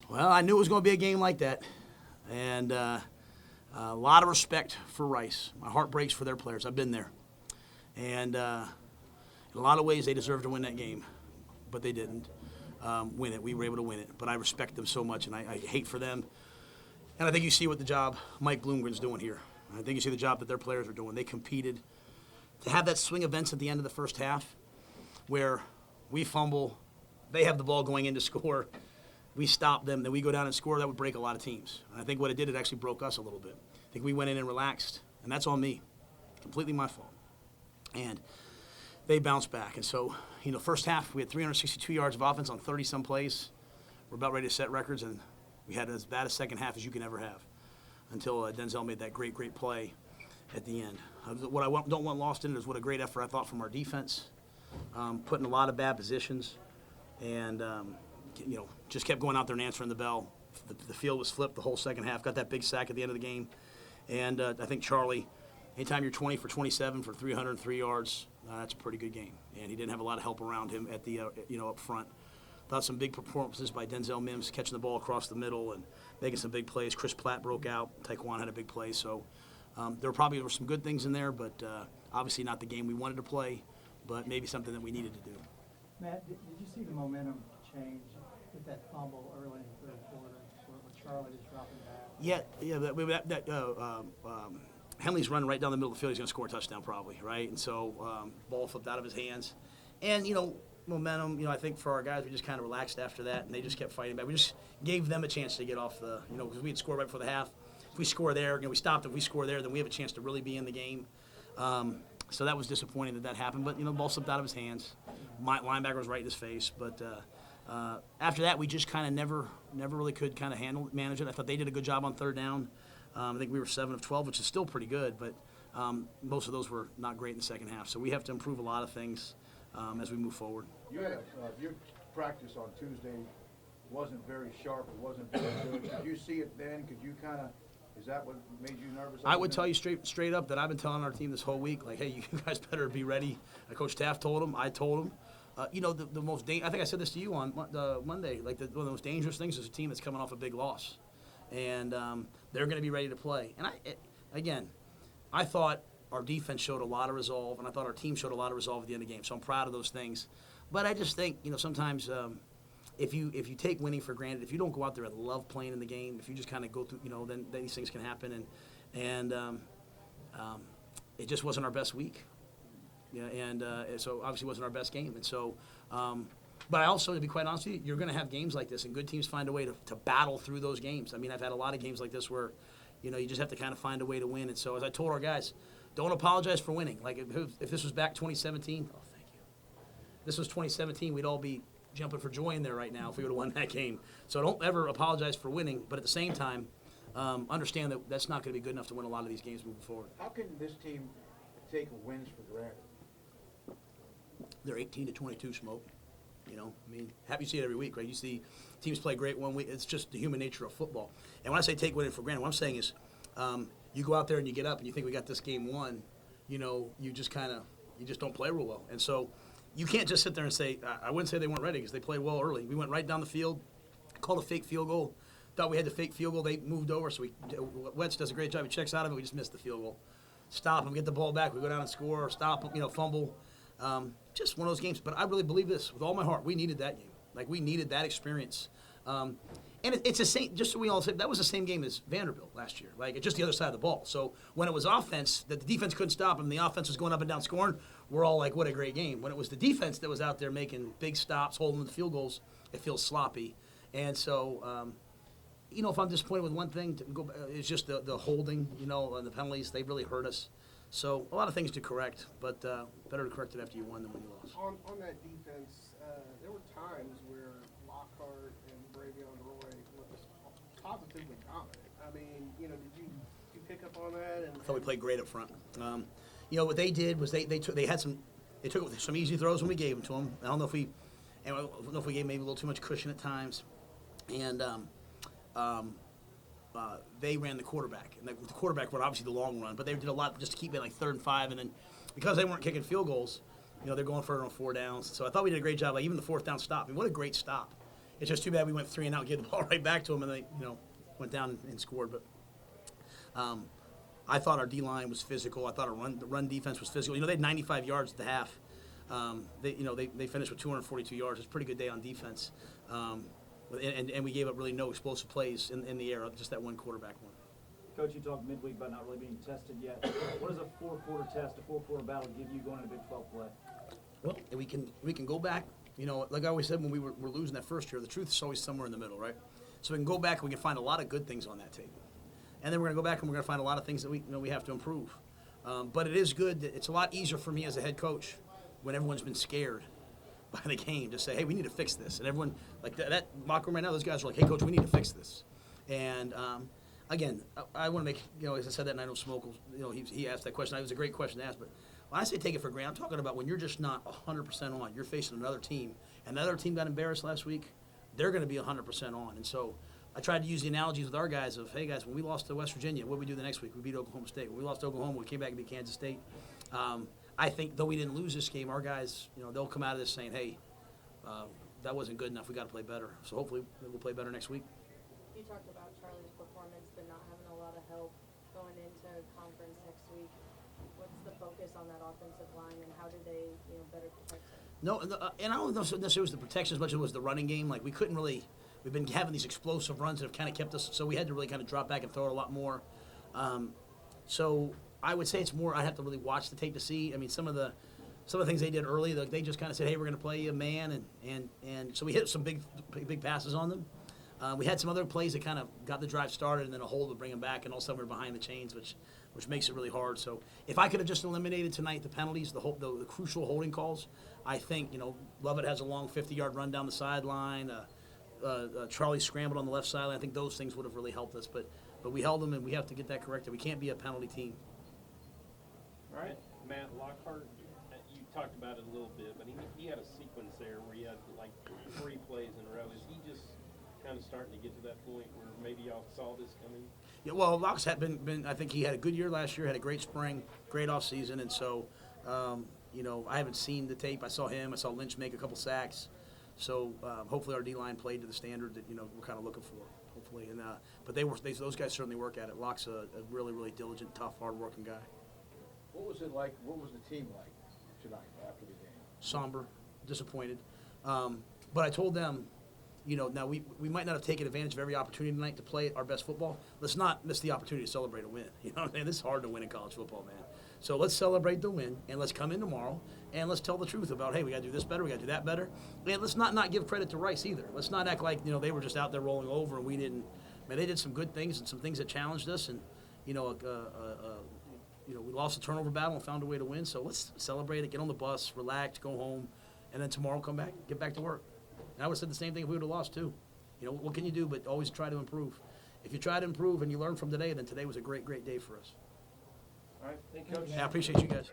Well, I knew it was going to be a game like that, and a lot of respect for Rice. My heart breaks for their players. I've been there, and in a lot of ways they deserve to win that game, but they didn't win it. We were able to win it, but I respect them so much, and I hate for them. And I think you see what the job Mike Bloomgren's doing here. I think you see the job that their players are doing. They competed. To have that swing events at the end of the first half where we fumble, they have the ball going in to score, we stop them, then we go down and score, that would break a lot of teams. And I think what it did, it actually broke us a little bit. I think we went in and relaxed, and that's on me. Completely my fault. And they bounced back. And so, first half, we had 362 yards of offense on 30-some plays. We're about ready to set records, and we had as bad a second half as you can ever have until Denzel made that great, great play at the end. What I don't want lost in it is what a great effort I thought from our defense, put in a lot of bad positions, and just kept going out there and answering the bell. The field was flipped the whole second half. Got that big sack at the end of the game, and I think Charlie, anytime you're 20 for 27 for 303 yards, that's a pretty good game. And he didn't have a lot of help around him at the up front. Thought some big performances by Denzel Mims, catching the ball across the middle and making some big plays. Chris Platt broke out. Taekwon had a big play. So there were some good things in there, but obviously not the game we wanted to play, but maybe something that we needed to do. Matt, did you see the momentum change with that fumble early in the third quarter where Charlie was dropping back? Henley's running right down the middle of the field. He's going to score a touchdown probably, right? And so ball flipped out of his hands. And, momentum, I think for our guys, we just kind of relaxed after that, and they just kept fighting back. We just gave them a chance to get off the, because we had scored right before the half. If we score there, we stopped. If we score there, then we have a chance to really be in the game. So that was disappointing that happened. But, the ball slipped out of his hands. Linebacker was right in his face. But after that, we just kind of never really could kind of manage it. I thought they did a good job on third down. I think we were 7 of 12, which is still pretty good. But most of those were not great in the second half. So we have to improve a lot of things as we move forward. You had your practice on Tuesday wasn't very sharp. It wasn't very good. Did you see it then? Could you kind of? Is that what made you nervous? I would tell you straight up that I've been telling our team this whole week, like, hey, you guys better be ready. Coach Taft told them. I told them. The most I think I said this to you on Monday. Like one of the most dangerous things is a team that's coming off a big loss, and they're going to be ready to play. And I thought our defense showed a lot of resolve, and I thought our team showed a lot of resolve at the end of the game. So I'm proud of those things. But I just think, sometimes if you take winning for granted, if you don't go out there and love playing in the game, if you just kind of go through, then these things can happen. And it just wasn't our best week. Yeah, and so obviously it wasn't our best game. And so, but I also, to be quite honest with you, you're going to have games like this, and good teams find a way to battle through those games. I mean, I've had a lot of games like this where, you just have to kind of find a way to win. And so as I told our guys, don't apologize for winning. Like if this was back 2017, oh, thank you. If this was 2017, we'd all be jumping for joy in there right now if we would have won that game. So don't ever apologize for winning, but at the same time, understand that that's not going to be good enough to win a lot of these games moving forward. How can this team take wins for granted? They're 18 to 22, Smoke. Happy to see it every week, right? You see teams play great one week. It's just the human nature of football. And when I say take winning for granted, what I'm saying is you go out there and you get up and you think we got this game won, you just don't play real well. And so you can't just sit there and say, I wouldn't say they weren't ready because they played well early. We went right down the field, called a fake field goal, thought we had the fake field goal. They moved over, so Wetz does a great job. He checks out of it. We just missed the field goal. Stop them, get the ball back. We go down and score, stop them, fumble. Just one of those games. But I really believe this with all my heart. We needed that game. Like, we needed that experience. And it's the same, just so we all said, that was the same game as Vanderbilt last year. Like, it's just the other side of the ball. So when it was offense, that the defense couldn't stop them, the offense was going up and down scoring, we're all like, what a great game. When it was the defense that was out there making big stops, holding the field goals, it feels sloppy. And so, if I'm disappointed with one thing, it's just the holding, and the penalties. They really hurt us. So a lot of things to correct, but better to correct it after you won than when you lost. On that defense, there were times where Lockhart and Bravion Roy was positively dominant. I mean, did you pick up on that? I thought we played great up front. What they did was they took some easy throws when we gave them to them. I don't know if we gave maybe a little too much cushion at times, and they ran the quarterback. And the quarterback run, obviously the long run, but they did a lot just to keep it like 3rd and 5. And then because they weren't kicking field goals, they're going for it on 4 downs. So I thought we did a great job. Like even the 4th down stop. I mean, what a great stop. It's just too bad we went 3 and out, gave the ball right back to them, and they, went down and scored. But I thought our D-line was physical. I thought the run defense was physical. They had 95 yards at the half. They finished with 242 yards. It's a pretty good day on defense. And we gave up really no explosive plays in the air, just that one quarterback one. Coach, you talked midweek about not really being tested yet. What does a 4-quarter test, a 4-quarter battle give you going into Big 12 play? Well, we can go back. Like I always said when we were losing that first year, the truth is always somewhere in the middle, right? So we can go back and we can find a lot of good things on that tape. And then we're going to go back and we're going to find a lot of things that we have to improve. But it is good. It's a lot easier for me as a head coach when everyone's been scared by the game to say, hey, we need to fix this. And everyone, like that locker room right now, those guys are like, hey, coach, we need to fix this. And again, I want to make, as I said that, and I know Smoke, he asked that question. It was a great question to ask. But when I say take it for granted, I'm talking about when you're just not 100% on. You're facing another team. And the other team got embarrassed last week. They're going to be 100% on. And so I tried to use the analogies with our guys of, hey, guys, when we lost to West Virginia, what did we do the next week? We beat Oklahoma State. When we lost to Oklahoma, we came back and beat Kansas State. I think, though we didn't lose this game, our guys, they'll come out of this saying, hey, that wasn't good enough. We got to play better. So hopefully we'll play better next week. You talked about Charlie's performance, but not having a lot of help going into conference next week. What's the focus on that offensive line, and how do they, better protect him? No, and I don't know if necessarily it was the protection as much as it was the running game. Like, we couldn't really – we've been having these explosive runs that have kind of kept us – so we had to really kind of drop back and throw it a lot more. So I would say it's more – I'd have to really watch the tape to see. I mean, some of the things they did early, they just kind of said, hey, we're going to play a man. And so we hit some big passes on them. We had some other plays that kind of got the drive started, and then a hold to bring them back, and all of a sudden we're behind the chains, which makes it really hard. So if I could have just eliminated tonight the penalties, the crucial holding calls, I think, Lovett has a long 50-yard run down the sideline. Charlie scrambled on the left sideline. I think those things would have really helped us. But we held them, and we have to get that corrected. We can't be a penalty team. All right, Matt Lockhart, you talked about it a little bit, but he had a sequence there where he had like 3 plays in a row. Is he just kind of starting to get to that point where maybe y'all saw this coming? Yeah, well, Locks had been. I think he had a good year last year. Had a great spring, great off season, and so I haven't seen the tape. I saw him. I saw Lynch make a couple sacks. So hopefully our D-line played to the standard that we're kind of looking for. Hopefully, and but those guys certainly work at it. Locke's a really, really diligent, tough, hard-working guy. What was it like? What was the team like tonight after the game? Somber, disappointed. But I told them, now we might not have taken advantage of every opportunity tonight to play our best football. Let's not miss the opportunity to celebrate a win. You know what I mean? This is hard to win in college football, man. So let's celebrate the win, and let's come in tomorrow, and let's tell the truth about, hey, we got to do this better, we got to do that better. And let's not give credit to Rice either. Let's not act like, they were just out there rolling over and we didn't. Man, they did some good things and some things that challenged us, and, we lost the turnover battle and found a way to win. So let's celebrate it, get on the bus, relax, go home, and then tomorrow come back, get back to work. And I would have said the same thing if we would have lost too. What can you do but always try to improve? If you try to improve and you learn from today, then today was a great, great day for us. All right, thank you, Coach. Yeah, I appreciate you guys.